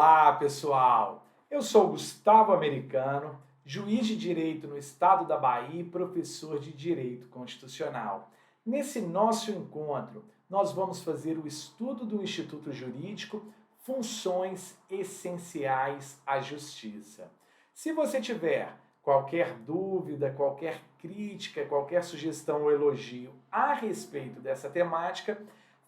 Olá, pessoal! Eu sou Gustavo Americano, juiz de direito no estado da Bahia e professor de direito constitucional. Nesse nosso encontro, nós vamos fazer o estudo do Instituto Jurídico Funções Essenciais à Justiça. Se você tiver qualquer dúvida, qualquer crítica, qualquer sugestão ou elogio a respeito dessa temática,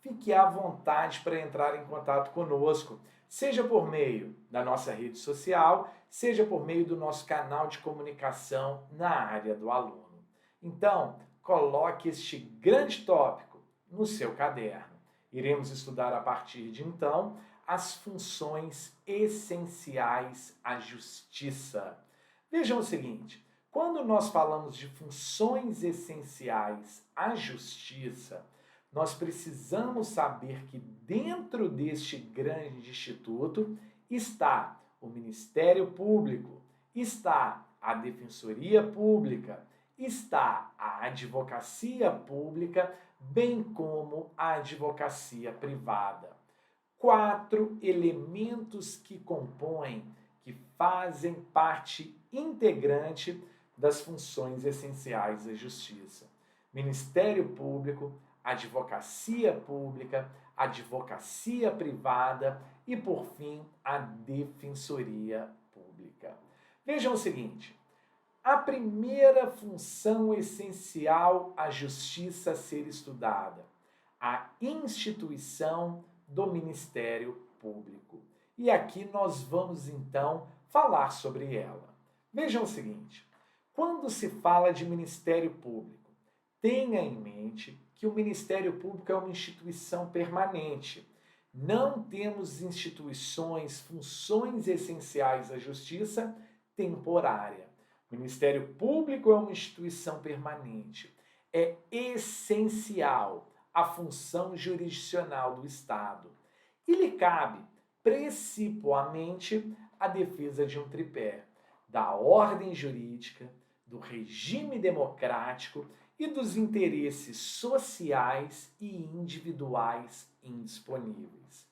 fique à vontade para entrar em contato conosco, seja por meio da nossa rede social, seja por meio do nosso canal de comunicação na área do aluno. Então, coloque este grande tópico no seu caderno. Iremos estudar a partir de então as funções essenciais à justiça. Vejam o seguinte, quando nós falamos de funções essenciais à justiça, nós precisamos saber que dentro deste grande instituto está o Ministério Público, está a Defensoria Pública, está a Advocacia Pública, bem como a Advocacia Privada. 4 elementos que compõem, que fazem parte integrante das funções essenciais da Justiça. Ministério Público, Advocacia Pública, Advocacia Privada e, por fim, a Defensoria Pública. Vejam o seguinte, a primeira função essencial à justiça a ser estudada, a instituição do Ministério Público. E aqui nós vamos, então, falar sobre ela. Vejam o seguinte, quando se fala de Ministério Público, tenha em mente que o Ministério Público é uma instituição permanente. Não temos instituições, funções essenciais à justiça temporária. O Ministério Público é uma instituição permanente. É essencial a função jurisdicional do Estado. E lhe cabe, principalmente, a defesa de um tripé, da ordem jurídica, do regime democrático e dos interesses sociais e individuais indisponíveis.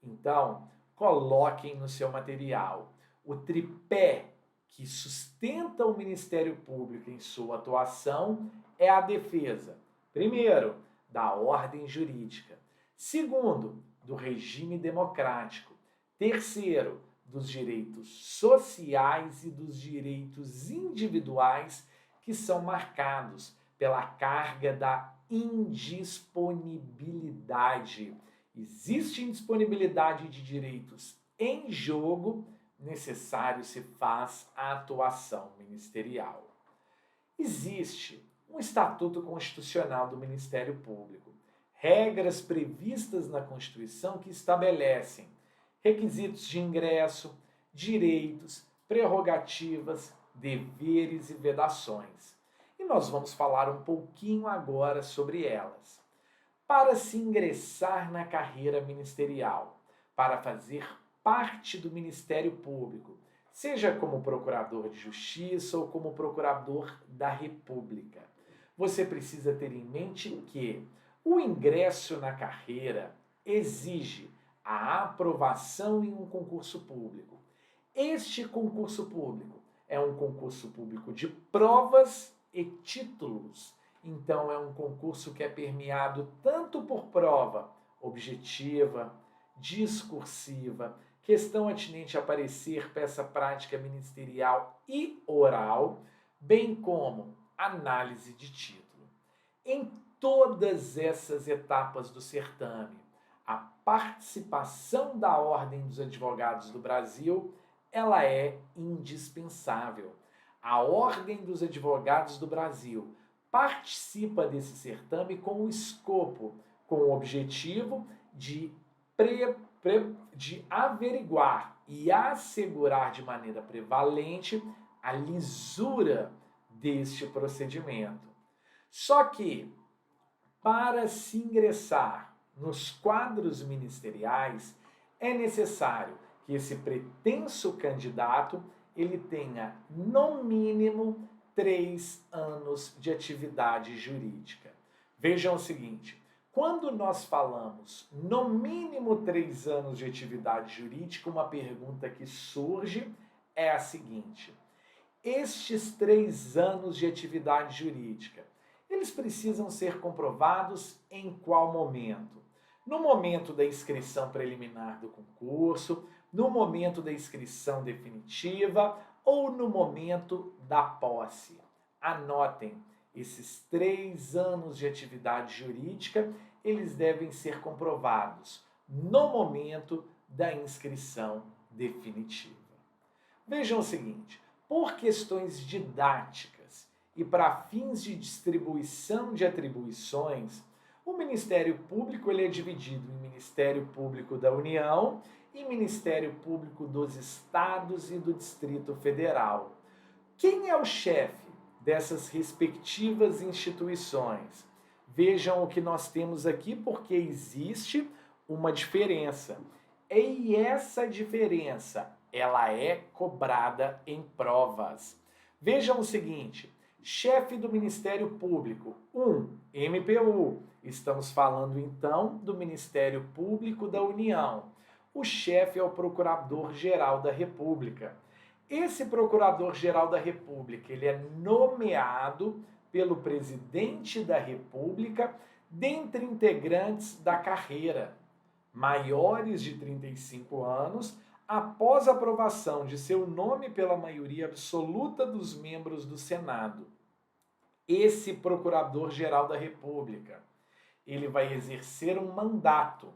Então, coloquem no seu material o tripé que sustenta o Ministério Público em sua atuação é a defesa, primeiro, da ordem jurídica, segundo, do regime democrático, terceiro, dos direitos sociais e dos direitos individuais que são marcados pela carga da indisponibilidade. Existe indisponibilidade de direitos em jogo, necessário se faz a atuação ministerial. Existe um Estatuto Constitucional do Ministério Público, regras previstas na Constituição que estabelecem requisitos de ingresso, direitos, prerrogativas, deveres e vedações. E nós vamos falar um pouquinho agora sobre elas. Para se ingressar na carreira ministerial, para fazer parte do Ministério Público, seja como procurador de justiça ou como procurador da República, você precisa ter em mente que o ingresso na carreira exige a aprovação em um concurso público. Este concurso público é um concurso público de provas e títulos. Então, é um concurso que é permeado tanto por prova objetiva, discursiva, questão atinente a parecer, peça prática ministerial e oral, bem como análise de título. Em todas essas etapas do certame, a participação da Ordem dos Advogados do Brasil, ela é indispensável. A Ordem dos Advogados do Brasil participa desse certame com o escopo, com o objetivo de averiguar e assegurar de maneira prevalente a lisura deste procedimento. Só que, para se ingressar nos quadros ministeriais, é necessário que esse pretenso candidato ele tenha, no mínimo, 3 anos de atividade jurídica. Vejam o seguinte, Quando nós falamos no mínimo 3 anos de atividade jurídica, uma pergunta que surge é a seguinte: estes 3 anos de atividade jurídica, eles precisam ser comprovados em qual momento? No momento da inscrição preliminar do concurso, no momento da inscrição definitiva ou no momento da posse? Anotem, esses 3 anos de atividade jurídica, eles devem ser comprovados no momento da inscrição definitiva. Vejam o seguinte: por questões didáticas e para fins de distribuição de atribuições, o Ministério Público ele é dividido em Ministério Público da União e Ministério Público dos Estados e do Distrito Federal. Quem é o chefe dessas respectivas instituições? Vejam o que nós temos aqui, porque existe uma diferença. E essa diferença, ela é cobrada em provas. Vejam o seguinte: chefe do Ministério Público, MPU. Estamos falando então do Ministério Público da União. O chefe é o Procurador-Geral da República. Esse Procurador-Geral da República, ele é nomeado pelo Presidente da República dentre integrantes da carreira maiores de 35 anos, após aprovação de seu nome pela maioria absoluta dos membros do Senado. Esse Procurador-Geral da República, ele vai exercer um mandato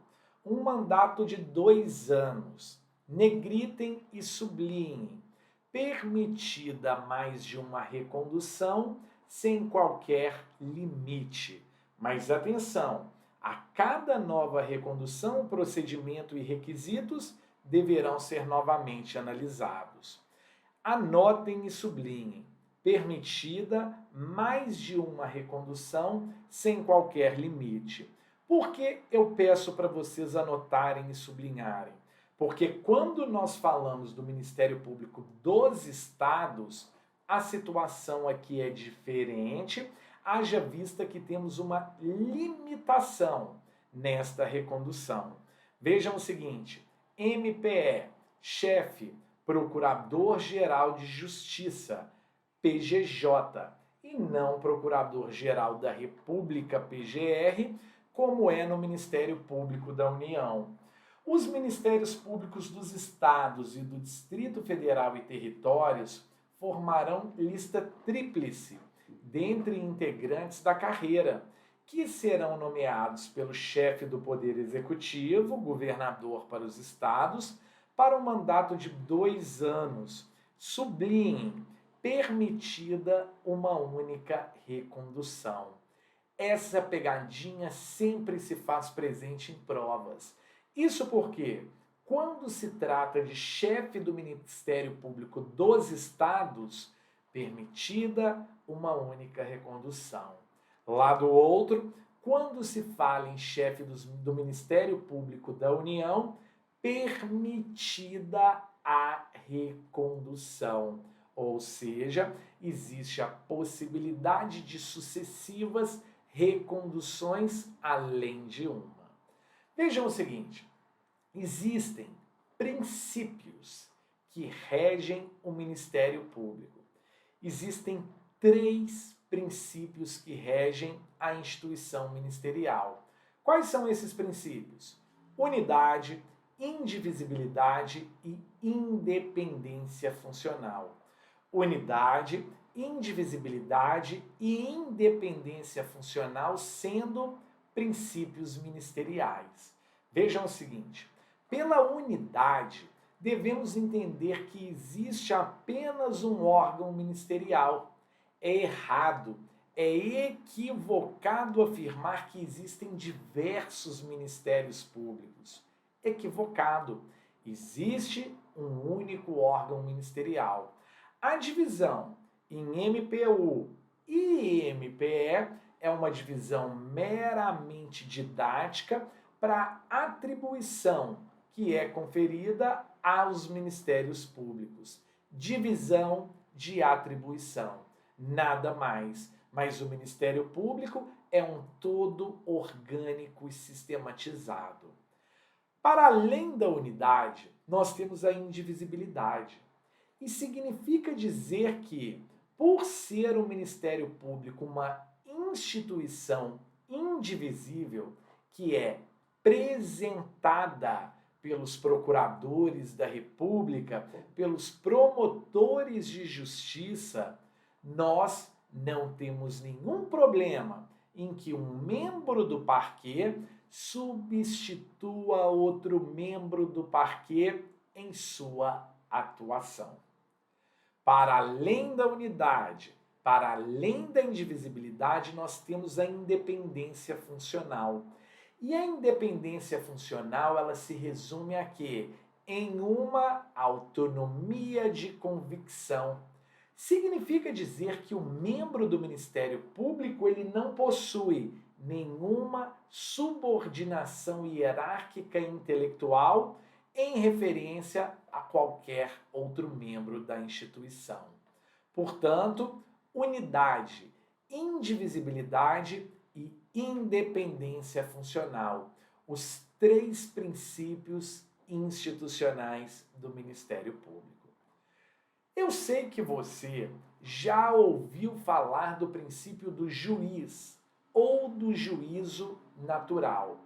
de 2 anos. Negritem e sublinhem: permitida mais de uma recondução sem qualquer limite. Mas atenção, a cada nova recondução, o procedimento e requisitos deverão ser novamente analisados. Anotem e sublinhem: permitida mais de uma recondução sem qualquer limite. Por que eu peço para vocês anotarem e sublinharem? Porque quando nós falamos do Ministério Público dos Estados, a situação aqui é diferente, haja vista que temos uma limitação nesta recondução. Vejam o seguinte: MPE, chefe, Procurador-Geral de Justiça, PGJ, e não Procurador-Geral da República, PGR, como é no Ministério Público da União. Os Ministérios Públicos dos Estados e do Distrito Federal e Territórios formarão lista tríplice dentre integrantes da carreira, que serão nomeados pelo chefe do Poder Executivo, governador para os estados, para um mandato de 2 anos. Sublinhem: permitida uma única recondução. Essa pegadinha sempre se faz presente em provas. Isso porque, quando se trata de chefe do Ministério Público dos Estados, permitida uma única recondução. Lá do outro, quando se fala em chefe do Ministério Público da União, permitida a recondução. Ou seja, existe a possibilidade de sucessivas reconduções além de uma. Vejam o seguinte: existem princípios que regem o Ministério Público. Existem 3 princípios que regem a instituição ministerial. Quais são esses princípios? Unidade, indivisibilidade e independência funcional. Unidade, indivisibilidade e independência funcional sendo princípios ministeriais. Vejam o seguinte: pela unidade, devemos entender que existe apenas um órgão ministerial. É errado, é equivocado afirmar que existem diversos ministérios públicos. Equivocado. Existe um único órgão ministerial. A divisão em MPU e MPE é uma divisão meramente didática para atribuição que é conferida aos ministérios públicos. Divisão de atribuição, nada mais. Mas o Ministério Público é um todo orgânico e sistematizado. Para além da unidade, nós temos a indivisibilidade. E significa dizer que, por ser o Ministério Público uma instituição indivisível, que é presentada pelos procuradores da República, pelos promotores de justiça, nós não temos nenhum problema em que um membro do parquê substitua outro membro do parquê em sua atuação. Para além da unidade, para além da indivisibilidade, nós temos a independência funcional. E a independência funcional, ela se resume a quê? Em uma autonomia de convicção. Significa dizer que o membro do Ministério Público ele não possui nenhuma subordinação hierárquica e intelectual em referência a qualquer outro membro da instituição. Portanto, unidade, indivisibilidade e independência funcional, os três princípios institucionais do Ministério Público. Eu sei que você já ouviu falar do princípio do juiz ou do juízo natural.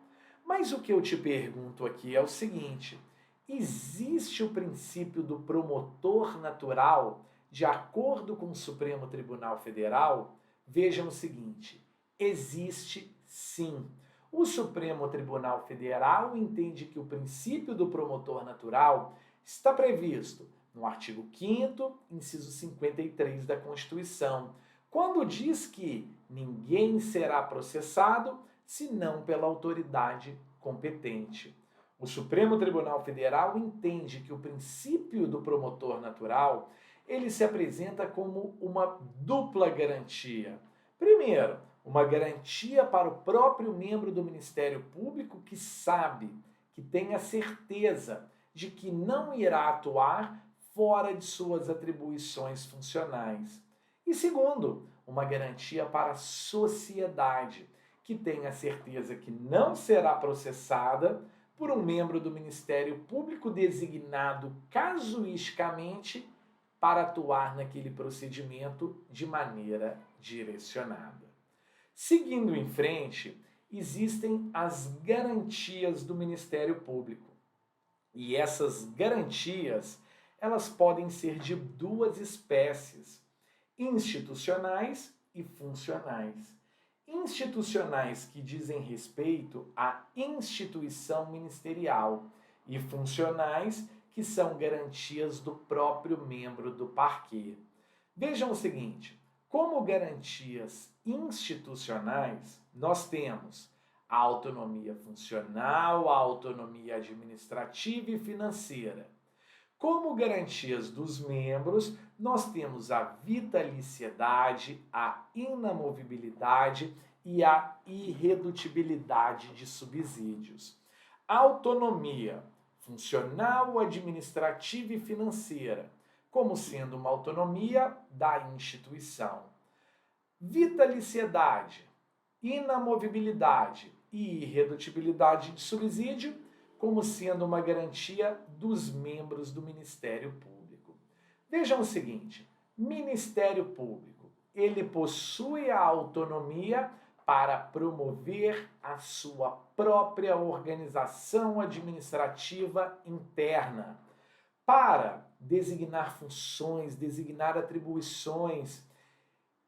Mas o que eu te pergunto aqui é o seguinte: existe o princípio do promotor natural de acordo com o Supremo Tribunal Federal? Vejam o seguinte: existe sim. O Supremo Tribunal Federal entende que o princípio do promotor natural está previsto no artigo 5º, inciso 53 da Constituição, quando diz que ninguém será processado senão pela autoridade competente. O Supremo Tribunal Federal entende que o princípio do promotor natural, ele se apresenta como uma dupla garantia. Primeiro, uma garantia para o próprio membro do Ministério Público que sabe, que tem a certeza de que não irá atuar fora de suas atribuições funcionais. E segundo, uma garantia para a sociedade, que tem a certeza que não será processada por um membro do Ministério Público designado casuisticamente para atuar naquele procedimento de maneira direcionada. Seguindo em frente, existem as garantias do Ministério Público. E essas garantias, elas podem ser de duas espécies: institucionais e funcionais. Institucionais que dizem respeito à instituição ministerial e funcionais que são garantias do próprio membro do parquê. Vejam o seguinte: como garantias institucionais, nós temos a autonomia funcional, a autonomia administrativa e financeira. Como garantias dos membros, nós temos a vitaliciedade, a inamovibilidade e a irredutibilidade de subsídios. Autonomia funcional, administrativa e financeira, como sendo uma autonomia da instituição. Vitaliciedade, inamovibilidade e irredutibilidade de subsídio, como sendo uma garantia dos membros do Ministério Público. Vejam o seguinte: Ministério Público, ele possui a autonomia para promover a sua própria organização administrativa interna, para designar funções, designar atribuições,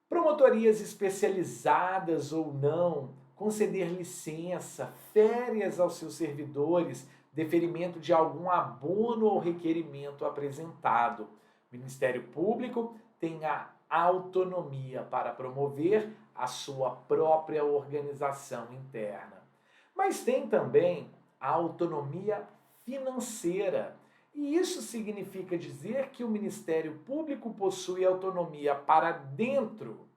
promotorias especializadas ou não, conceder licença, férias aos seus servidores, deferimento de algum abono ou requerimento apresentado. O Ministério Público tem a autonomia para promover a sua própria organização interna. Mas tem também a autonomia financeira. E isso significa dizer que o Ministério Público possui autonomia para dentro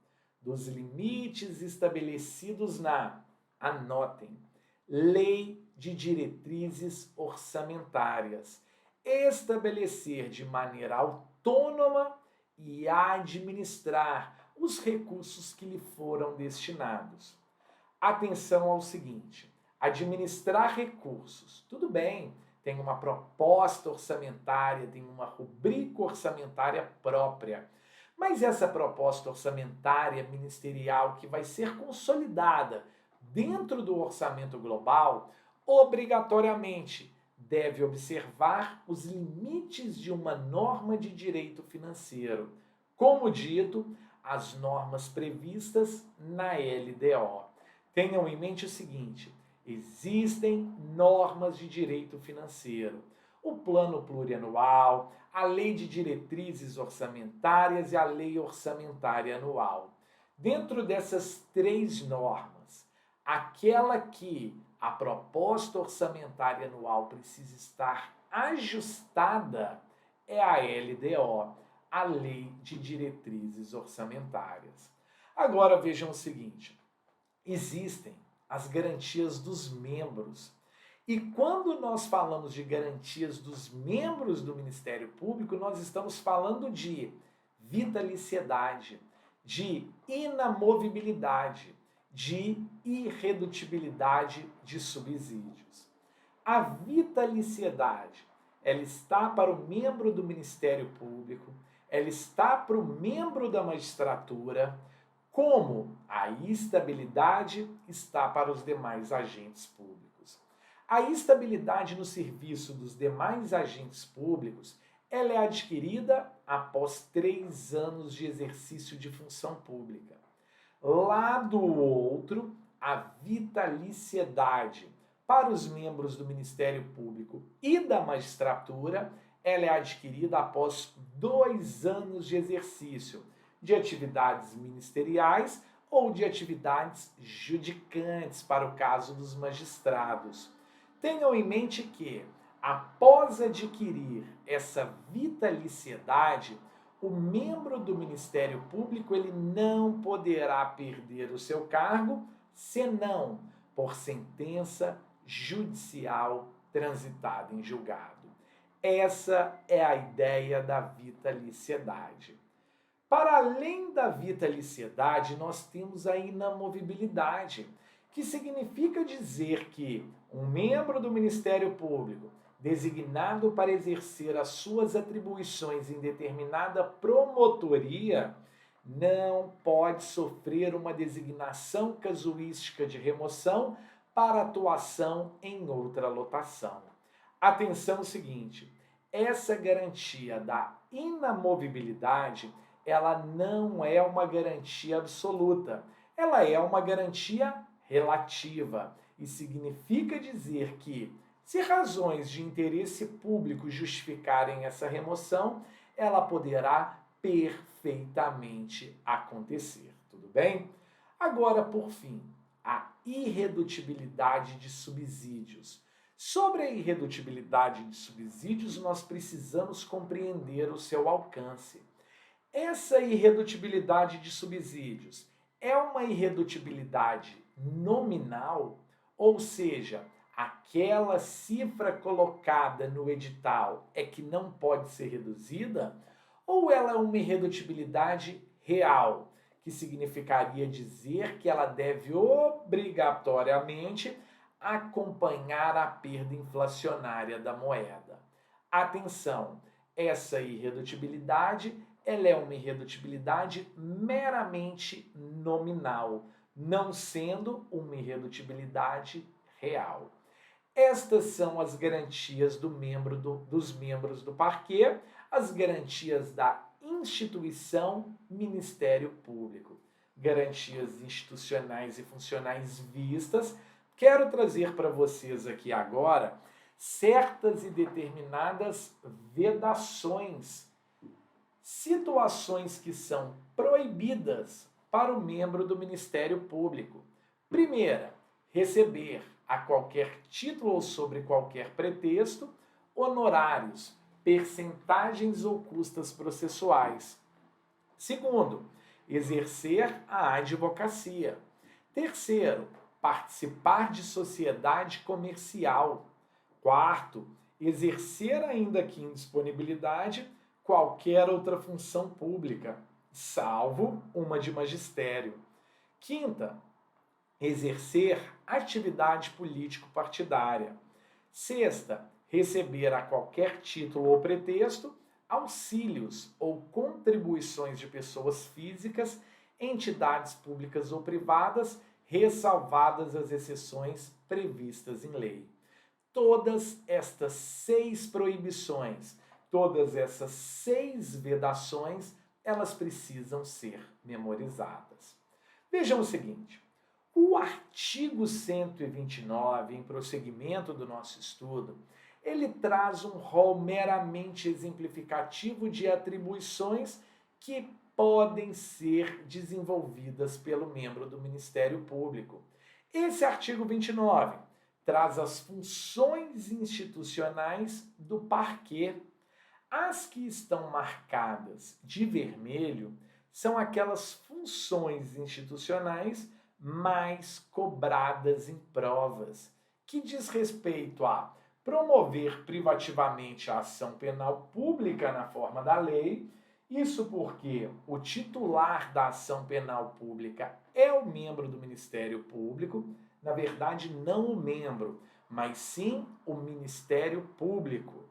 dos limites estabelecidos na, anotem, Lei de Diretrizes Orçamentárias, estabelecer de maneira autônoma e administrar os recursos que lhe foram destinados. Atenção ao seguinte: administrar recursos. Tudo bem, tem uma proposta orçamentária, tem uma rubrica orçamentária própria. Mas essa proposta orçamentária ministerial que vai ser consolidada dentro do orçamento global, obrigatoriamente deve observar os limites de uma norma de direito financeiro, como dito, as normas previstas na LDO. Tenham em mente o seguinte: existem normas de direito financeiro, o plano plurianual, a lei de diretrizes orçamentárias e a lei orçamentária anual. Dentro dessas três normas, aquela que a proposta orçamentária anual precisa estar ajustada é a LDO, a Lei de Diretrizes Orçamentárias. Agora vejam o seguinte: existem as garantias dos membros. E quando nós falamos de garantias dos membros do Ministério Público, nós estamos falando de vitaliciedade, de inamovibilidade, de irredutibilidade de subsídios. A vitaliciedade, ela está para o membro do Ministério Público, ela está para o membro da magistratura, como a estabilidade está para os demais agentes públicos. A estabilidade no serviço dos demais agentes públicos, ela é adquirida após 3 anos de exercício de função pública. Lá do outro, a vitaliciedade para os membros do Ministério Público e da magistratura, ela é adquirida após 2 anos de exercício de atividades ministeriais ou de atividades judicantes, para o caso dos magistrados. Tenham em mente que, após adquirir essa vitaliciedade, o membro do Ministério Público ele não poderá perder o seu cargo, senão por sentença judicial transitada em julgado. Essa é a ideia da vitaliciedade. Para além da vitaliciedade, nós temos a inamovibilidade, que significa dizer que um membro do Ministério Público, designado para exercer as suas atribuições em determinada promotoria, não pode sofrer uma designação casuística de remoção para atuação em outra lotação. Atenção ao seguinte: essa garantia da inamovibilidade, ela não é uma garantia absoluta, ela é uma garantia relativa e significa dizer que, se razões de interesse público justificarem essa remoção, ela poderá perfeitamente acontecer, tudo bem? Agora, por fim, a irredutibilidade de subsídios. Sobre a irredutibilidade de subsídios, nós precisamos compreender o seu alcance. Essa irredutibilidade de subsídios é uma irredutibilidade nominal, ou seja, aquela cifra colocada no edital é que não pode ser reduzida, ou ela é uma irredutibilidade real, que significaria dizer que ela deve obrigatoriamente acompanhar a perda inflacionária da moeda. Atenção, essa irredutibilidade ela é uma irredutibilidade meramente nominal, não sendo uma irredutibilidade real. Estas são as garantias dos membros do parquê, as garantias da instituição Ministério Público. Garantias institucionais e funcionais vistas. Quero trazer para vocês aqui agora certas e determinadas vedações, situações que são proibidas para o membro do Ministério Público. Primeira, receber, a qualquer título ou sobre qualquer pretexto, honorários, percentagens ou custas processuais. Segundo, exercer a advocacia. Terceiro, participar de sociedade comercial. Quarto, exercer, ainda que em disponibilidade, qualquer outra função pública, salvo uma de magistério. Quinta, exercer atividade político-partidária. Sexta, receber a qualquer título ou pretexto auxílios ou contribuições de pessoas físicas, entidades públicas ou privadas, ressalvadas as exceções previstas em lei. Todas estas 6 proibições, todas essas 6 vedações, elas precisam ser memorizadas. Vejam o seguinte: o artigo 129, em prosseguimento do nosso estudo, ele traz um rol meramente exemplificativo de atribuições que podem ser desenvolvidas pelo membro do Ministério Público. Esse artigo 29 traz as funções institucionais do parquê. As que estão marcadas de vermelho são aquelas funções institucionais mais cobradas em provas, que diz respeito a promover privativamente a ação penal pública na forma da lei. Isso porque o titular da ação penal pública é o membro do Ministério Público, na verdade não o membro, mas sim o Ministério Público.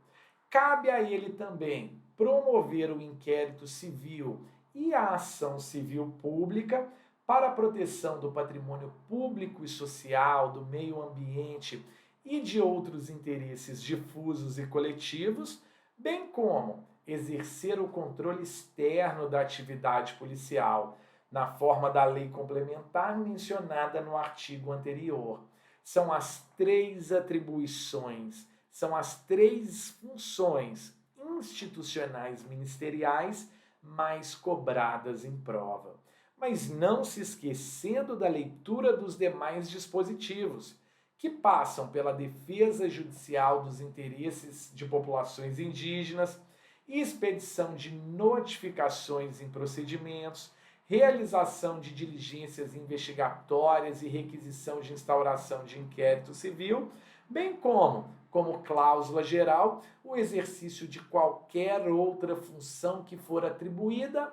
Cabe a ele também promover o inquérito civil e a ação civil pública para a proteção do patrimônio público e social, do meio ambiente e de outros interesses difusos e coletivos, bem como exercer o controle externo da atividade policial, na forma da lei complementar mencionada no artigo anterior. São as 3 atribuições, são as 3 funções institucionais ministeriais mais cobradas em prova. Mas não se esquecendo da leitura dos demais dispositivos, que passam pela defesa judicial dos interesses de populações indígenas, expedição de notificações em procedimentos, realização de diligências investigatórias e requisição de instauração de inquérito civil, bem como cláusula geral, o exercício de qualquer outra função que for atribuída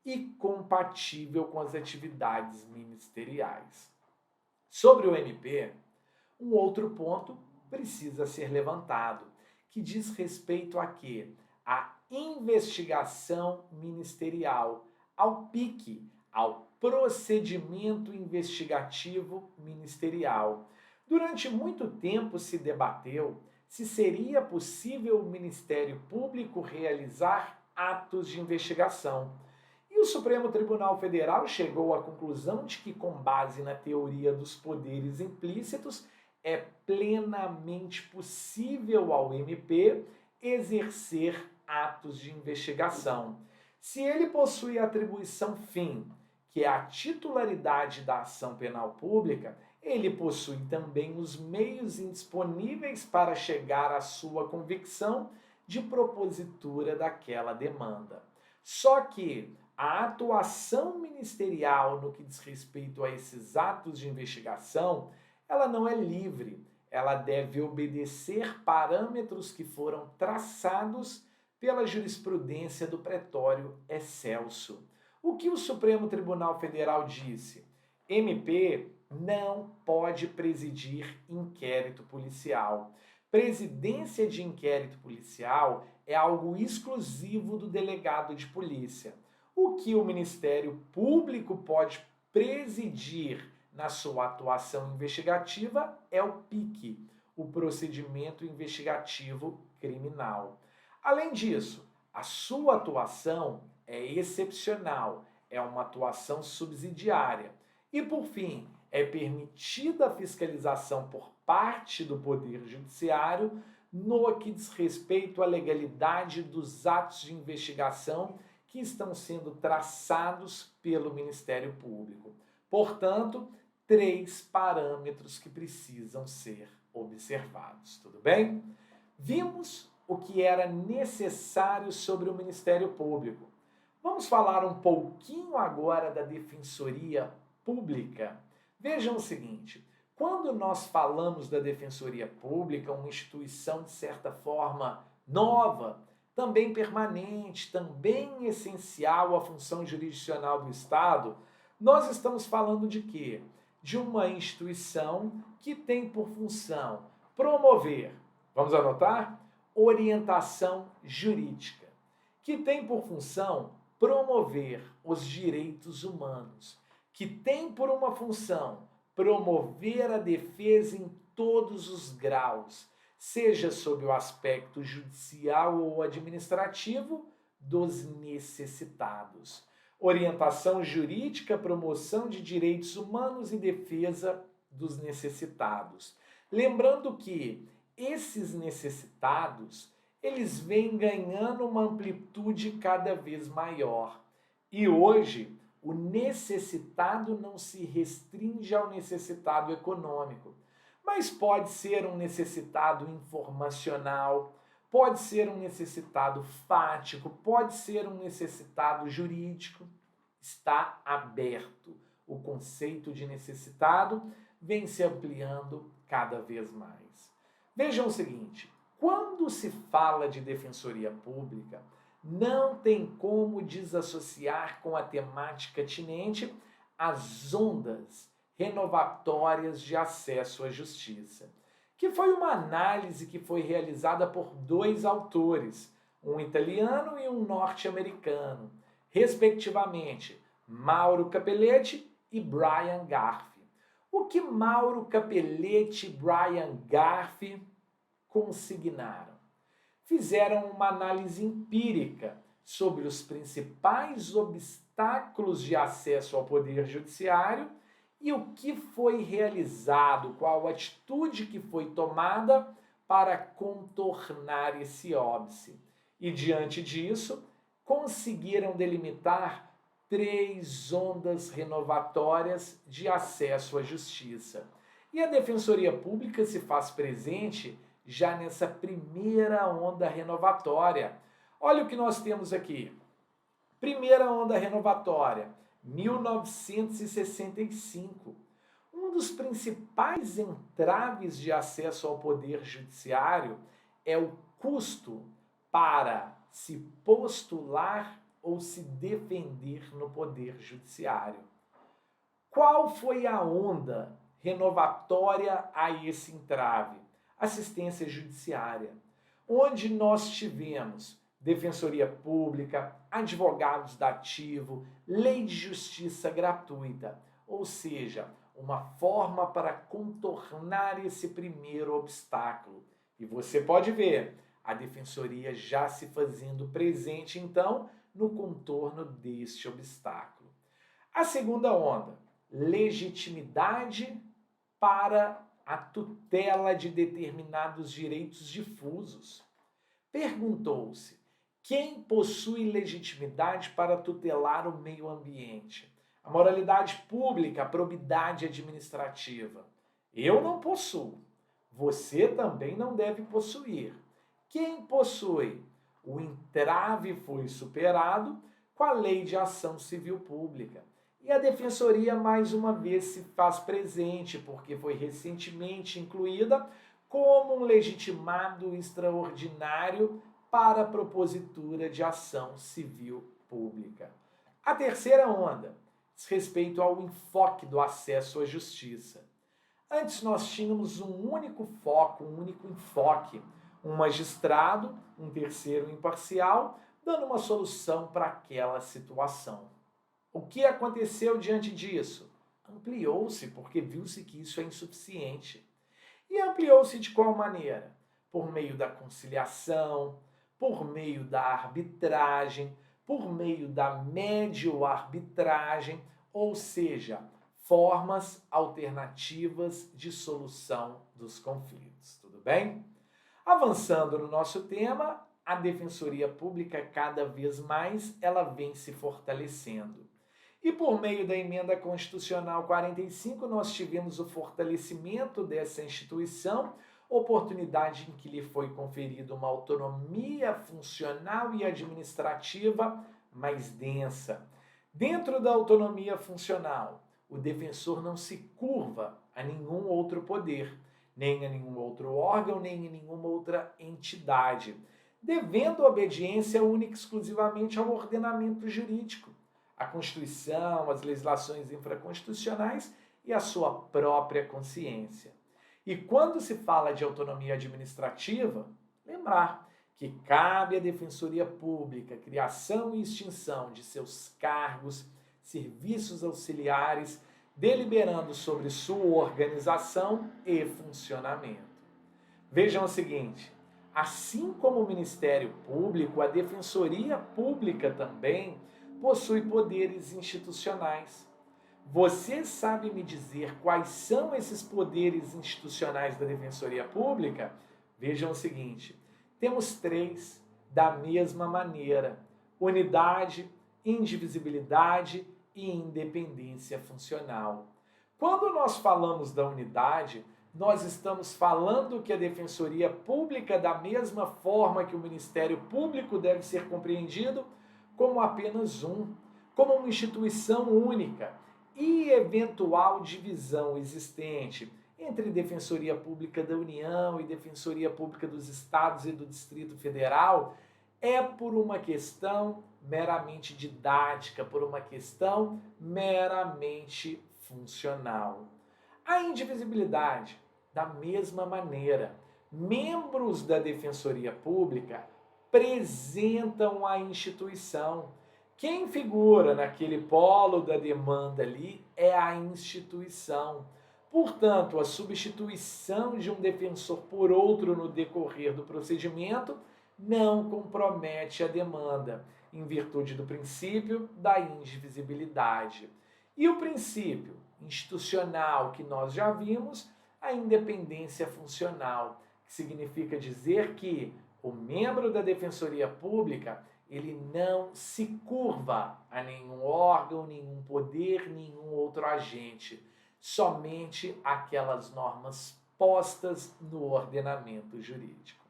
e compatível com as atividades ministeriais. Sobre o MP, um outro ponto precisa ser levantado, que diz respeito a quê? A investigação ministerial, ao PIC, ao procedimento investigativo ministerial. Durante muito tempo se debateu se seria possível o Ministério Público realizar atos de investigação. E o Supremo Tribunal Federal chegou à conclusão de que, com base na teoria dos poderes implícitos, é plenamente possível ao MP exercer atos de investigação. Se ele possui a atribuição fim, que é a titularidade da ação penal pública, ele possui também os meios indisponíveis para chegar à sua convicção de propositura daquela demanda. Só que a atuação ministerial no que diz respeito a esses atos de investigação, ela não é livre, ela deve obedecer parâmetros que foram traçados pela jurisprudência do pretório excelso. O que o Supremo Tribunal Federal disse? MP não pode presidir inquérito policial. Presidência de inquérito policial é algo exclusivo do delegado de polícia. O que o Ministério Público pode presidir na sua atuação investigativa é o PIC, o procedimento investigativo criminal. Além disso, a sua atuação é excepcional, é uma atuação subsidiária. E, por fim, é permitida a fiscalização por parte do Poder Judiciário no que diz respeito à legalidade dos atos de investigação que estão sendo traçados pelo Ministério Público. Portanto, 3 parâmetros que precisam ser observados, tudo bem? Vimos o que era necessário sobre o Ministério Público. Vamos falar um pouquinho agora da Defensoria Pública. Vejam o seguinte, quando nós falamos da Defensoria Pública, uma instituição de certa forma nova, também permanente, também essencial à função jurisdicional do Estado, nós estamos falando de quê? de uma instituição que tem por função promover, vamos anotar? Orientação jurídica, que tem por função promover os direitos humanos, que tem por uma função promover a defesa em todos os graus, seja sob o aspecto judicial ou administrativo, dos necessitados. Orientação jurídica, promoção de direitos humanos e defesa dos necessitados. Lembrando que esses necessitados, eles vêm ganhando uma amplitude cada vez maior. E hoje, o necessitado não se restringe ao necessitado econômico, mas pode ser um necessitado informacional, pode ser um necessitado fático, pode ser um necessitado jurídico. Está aberto. O conceito de necessitado vem se ampliando cada vez mais. Vejam o seguinte, quando se fala de defensoria pública, não tem como desassociar com a temática atinente as ondas renovatórias de acesso à justiça, que foi uma análise que foi realizada por dois autores, um italiano e um norte-americano, respectivamente, Mauro Capelletti e Brian Garf. O que Mauro Capelletti e Brian Garf consignaram? Fizeram uma análise empírica sobre os principais obstáculos de acesso ao Poder Judiciário e o que foi realizado, qual atitude que foi tomada para contornar esse óbice. E, diante disso, conseguiram delimitar 3 ondas renovatórias de acesso à justiça. E a Defensoria Pública se faz presente já nessa primeira onda renovatória. Olha o que nós temos aqui. Primeira onda renovatória, 1965. Um dos principais entraves de acesso ao Poder Judiciário é o custo para se postular ou se defender no Poder Judiciário. Qual foi a onda renovatória a esse entrave? Assistência judiciária, onde nós tivemos defensoria pública, advogados dativo, lei de justiça gratuita, ou seja, uma forma para contornar esse primeiro obstáculo. E você pode ver a defensoria já se fazendo presente, então, no contorno deste obstáculo. A segunda onda, legitimidade para a tutela de determinados direitos difusos. Perguntou-se, quem possui legitimidade para tutelar o meio ambiente? A moralidade pública, a probidade administrativa. Eu não possuo. Você também não deve possuir. Quem possui? O entrave foi superado com a Lei de Ação Civil Pública. E a Defensoria, mais uma vez, se faz presente, porque foi recentemente incluída como um legitimado extraordinário para a propositura de ação civil pública. A terceira onda diz respeito ao enfoque do acesso à justiça. Antes nós tínhamos um único foco, um único enfoque, um magistrado, um terceiro imparcial, dando uma solução para aquela situação. O que aconteceu diante disso? Ampliou-se, porque viu-se que isso é insuficiente. E ampliou-se de qual maneira? Por meio da conciliação, por meio da arbitragem, por meio da médio-arbitragem, ou seja, formas alternativas de solução dos conflitos. Tudo bem? Avançando no nosso tema, a Defensoria Pública cada vez mais ela vem se fortalecendo. E por meio da Emenda Constitucional 45, nós tivemos o fortalecimento dessa instituição, oportunidade em que lhe foi conferida uma autonomia funcional e administrativa mais densa. Dentro da autonomia funcional, o defensor não se curva a nenhum outro poder, nem a nenhum outro órgão, nem a nenhuma outra entidade, devendo obediência única e exclusivamente ao ordenamento jurídico, à Constituição, às legislações infraconstitucionais e a sua própria consciência. E quando se fala de autonomia administrativa, lembrar que cabe à Defensoria Pública criação e extinção de seus cargos, serviços auxiliares, deliberando sobre sua organização e funcionamento. Vejam o seguinte, assim como o Ministério Público, a Defensoria Pública também possui poderes institucionais. Você sabe me dizer quais são esses poderes institucionais da Defensoria Pública? Vejam o seguinte, temos 3 da mesma maneira: unidade, indivisibilidade e independência funcional. Quando nós falamos da unidade, nós estamos falando que a Defensoria Pública, da mesma forma que o Ministério Público, deve ser compreendido como apenas como uma instituição única, e eventual divisão existente entre Defensoria Pública da União e Defensoria Pública dos Estados e do Distrito Federal é por uma questão meramente didática, por uma questão meramente funcional. A indivisibilidade, da mesma maneira, membros da Defensoria Pública representam a instituição. Quem figura naquele polo da demanda ali é a instituição. Portanto, a substituição de um defensor por outro no decorrer do procedimento não compromete a demanda, em virtude do princípio da indivisibilidade. E o princípio institucional que nós já vimos, a independência funcional, que significa dizer que o membro da Defensoria Pública ele não se curva a nenhum órgão, nenhum poder, nenhum outro agente, somente aquelas normas postas no ordenamento jurídico.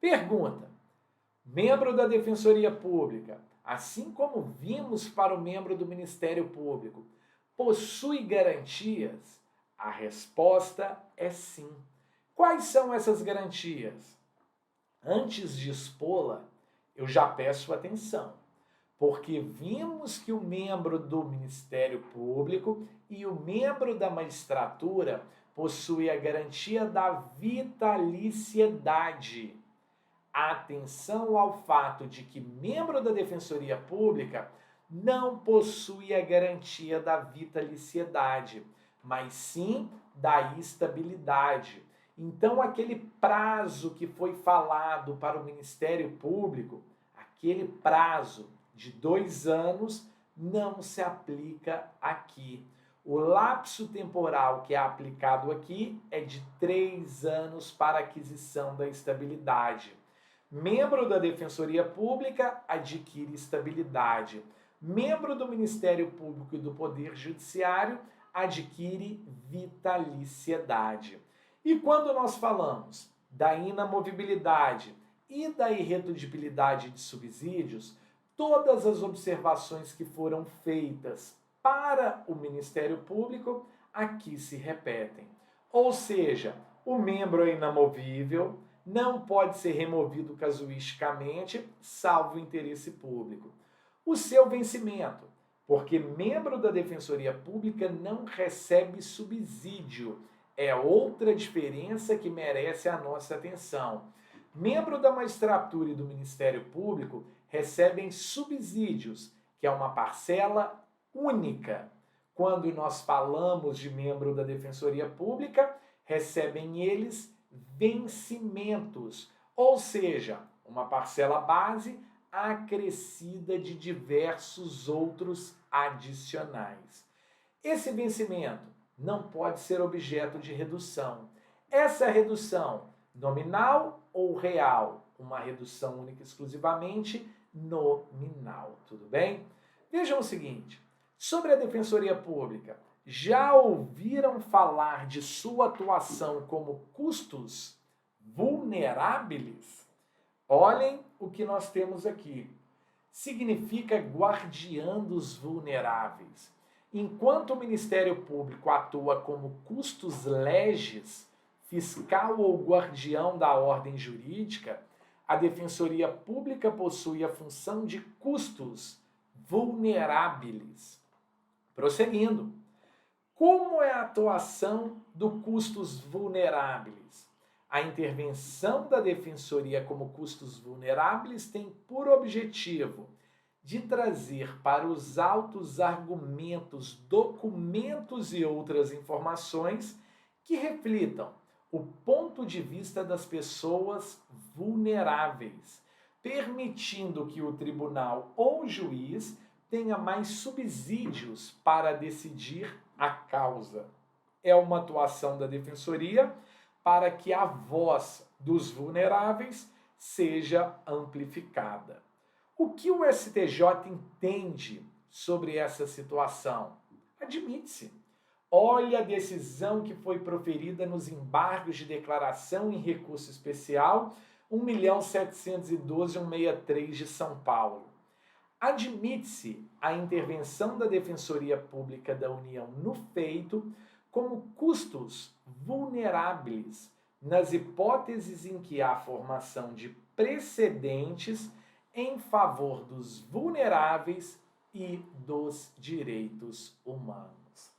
Pergunta: membro da Defensoria Pública, assim como vimos para o membro do Ministério Público, possui garantias? A resposta é sim. Quais são essas garantias? Antes de expô-la, eu já peço atenção, porque vimos que o membro do Ministério Público e o membro da magistratura possuem a garantia da vitaliciedade. Atenção ao fato de que membro da Defensoria Pública não possui a garantia da vitaliciedade, mas sim da estabilidade. Então, aquele prazo que foi falado para o Ministério Público, aquele prazo de 2 anos, não se aplica aqui. O lapso temporal que é aplicado aqui é de 3 anos para aquisição da estabilidade. Membro da Defensoria Pública adquire estabilidade. Membro do Ministério Público e do Poder Judiciário adquire vitaliciedade. E quando nós falamos da inamovibilidade e da irredutibilidade de subsídios, todas as observações que foram feitas para o Ministério Público aqui se repetem. Ou seja, o membro é inamovível, não pode ser removido casuisticamente, salvo o interesse público. O seu vencimento, porque membro da Defensoria Pública não recebe subsídio, é outra diferença que merece a nossa atenção. Membro da magistratura e do Ministério Público recebem subsídios, que é uma parcela única. Quando nós falamos de membro da Defensoria Pública, recebem eles vencimentos, ou seja, uma parcela base acrescida de diversos outros adicionais. Esse vencimento não pode ser objeto de redução. Essa redução, nominal ou real, uma redução única e exclusivamente nominal, tudo bem? Vejam o seguinte, sobre a Defensoria Pública, já ouviram falar de sua atuação como custos vulneráveis? Olhem o que nós temos aqui. Significa guardiã dos vulneráveis. Enquanto o Ministério Público atua como custos legis, fiscal ou guardião da ordem jurídica, a Defensoria Pública possui a função de custos vulneráveis. Prosseguindo, Como é a atuação do custos vulneráveis? A intervenção da Defensoria como custos vulneráveis tem por objetivo de trazer para os autos argumentos, documentos e outras informações que reflitam o ponto de vista das pessoas vulneráveis, permitindo que o tribunal ou juiz tenha mais subsídios para decidir a causa. É uma atuação da Defensoria para que a voz dos vulneráveis seja amplificada. O que o STJ entende sobre essa situação? Admite-se. Olha a decisão que foi proferida nos embargos de declaração em recurso especial 1.712.163 de São Paulo. Admite-se a intervenção da Defensoria Pública da União no feito como custos vulneráveis nas hipóteses em que há formação de precedentes em favor dos vulneráveis e dos direitos humanos.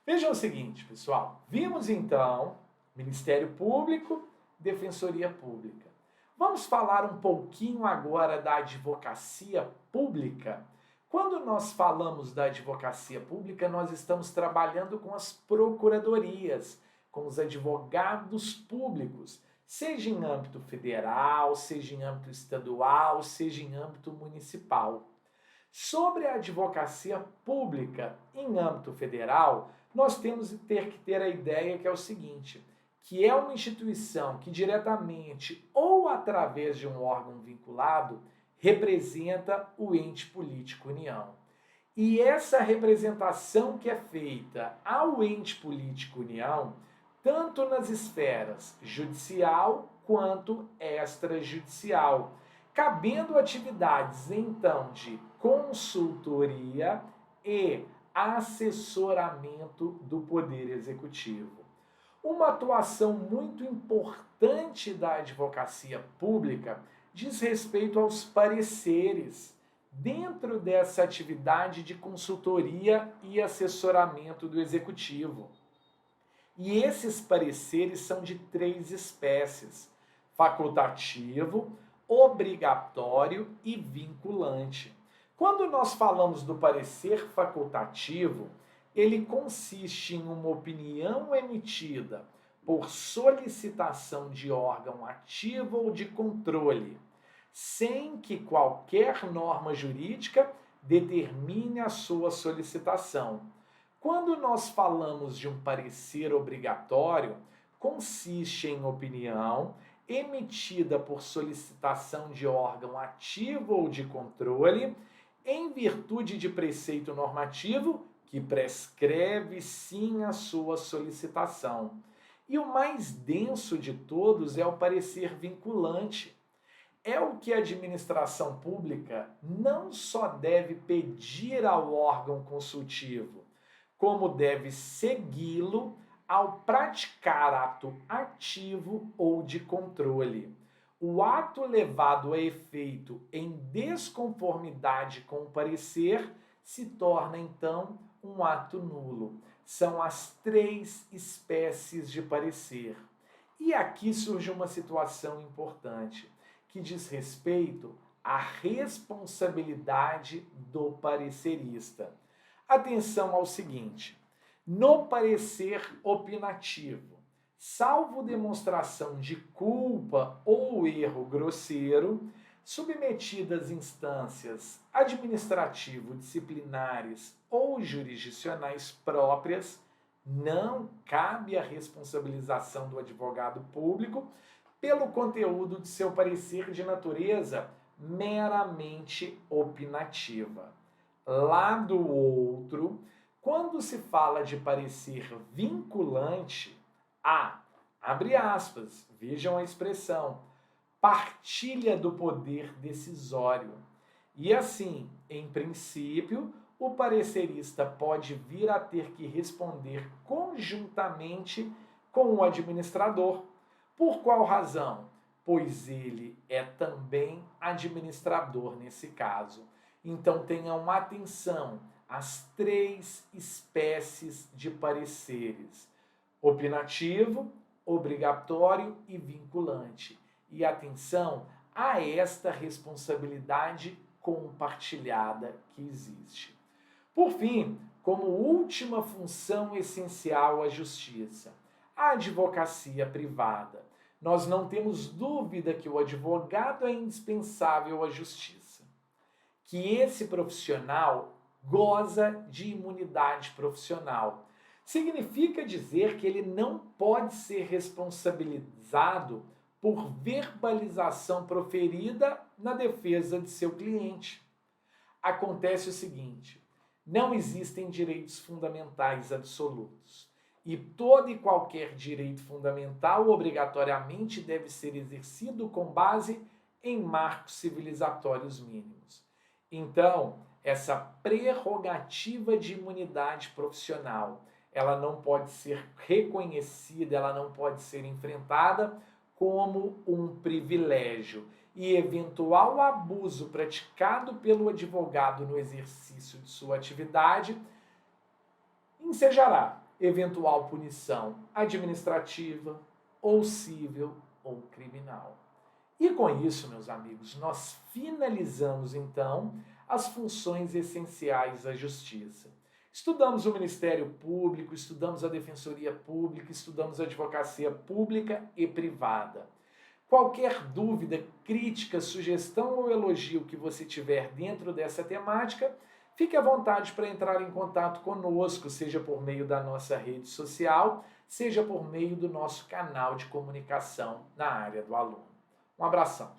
Vejam o seguinte, pessoal. Vimos então Ministério Público, Defensoria Pública. Vamos falar um pouquinho agora da advocacia pública. Quando nós falamos da advocacia pública, nós estamos trabalhando com as procuradorias, com os advogados públicos, seja em âmbito federal, seja em âmbito estadual, seja em âmbito municipal. Sobre a advocacia pública em âmbito federal, nós temos que ter a ideia que é o seguinte, que é uma instituição que diretamente ou através de um órgão vinculado representa o ente político União. E essa representação que é feita ao ente político União, tanto nas esferas judicial quanto extrajudicial, cabendo atividades então de consultoria e assessoramento do Poder Executivo. Uma atuação muito importante da advocacia pública diz respeito aos pareceres dentro dessa atividade de consultoria e assessoramento do Executivo. E esses pareceres são de 3 espécies: facultativo, obrigatório e vinculante. Quando nós falamos do parecer facultativo, ele consiste em uma opinião emitida por solicitação de órgão ativo ou de controle, sem que qualquer norma jurídica determine a sua solicitação. Quando nós falamos de um parecer obrigatório, consiste em opinião emitida por solicitação de órgão ativo ou de controle, em virtude de preceito normativo que prescreve sim a sua solicitação. E o mais denso de todos é o parecer vinculante. É o que a administração pública não só deve pedir ao órgão consultivo, como deve segui-lo ao praticar ato ativo ou de controle. O ato levado a efeito em desconformidade com o parecer se torna, então, um ato nulo. São as 3 espécies de parecer. E aqui surge uma situação importante, que diz respeito à responsabilidade do parecerista. Atenção ao seguinte: no parecer opinativo, salvo demonstração de culpa ou erro grosseiro, submetidas instâncias administrativo-disciplinares ou jurisdicionais próprias, não cabe a responsabilização do advogado público pelo conteúdo de seu parecer de natureza meramente opinativa. Lado outro, quando se fala de parecer vinculante, abre aspas, vejam a expressão, partilha do poder decisório. E assim, em princípio, o parecerista pode vir a ter que responder conjuntamente com o administrador. Por qual razão? Pois ele é também administrador nesse caso. Então tenham atenção, as 3 espécies de pareceres: opinativo, obrigatório e vinculante. E atenção a esta responsabilidade compartilhada que existe. Por fim, como última função essencial à justiça, a advocacia privada. Nós não temos dúvida que o advogado é indispensável à justiça, que esse profissional goza de imunidade profissional. Significa dizer que ele não pode ser responsabilizado por verbalização proferida na defesa de seu cliente. Acontece o seguinte: não existem direitos fundamentais absolutos. E todo e qualquer direito fundamental obrigatoriamente deve ser exercido com base em marcos civilizatórios mínimos. Então, essa prerrogativa de imunidade profissional, ela não pode ser reconhecida, ela não pode ser enfrentada como um privilégio. E eventual abuso praticado pelo advogado no exercício de sua atividade ensejará eventual punição administrativa, ou civil, ou criminal. E com isso, meus amigos, nós finalizamos então as funções essenciais da justiça. Estudamos o Ministério Público, estudamos a Defensoria Pública, estudamos a advocacia pública e privada. Qualquer dúvida, crítica, sugestão ou elogio que você tiver dentro dessa temática, fique à vontade para entrar em contato conosco, seja por meio da nossa rede social, seja por meio do nosso canal de comunicação na área do aluno. Um abração.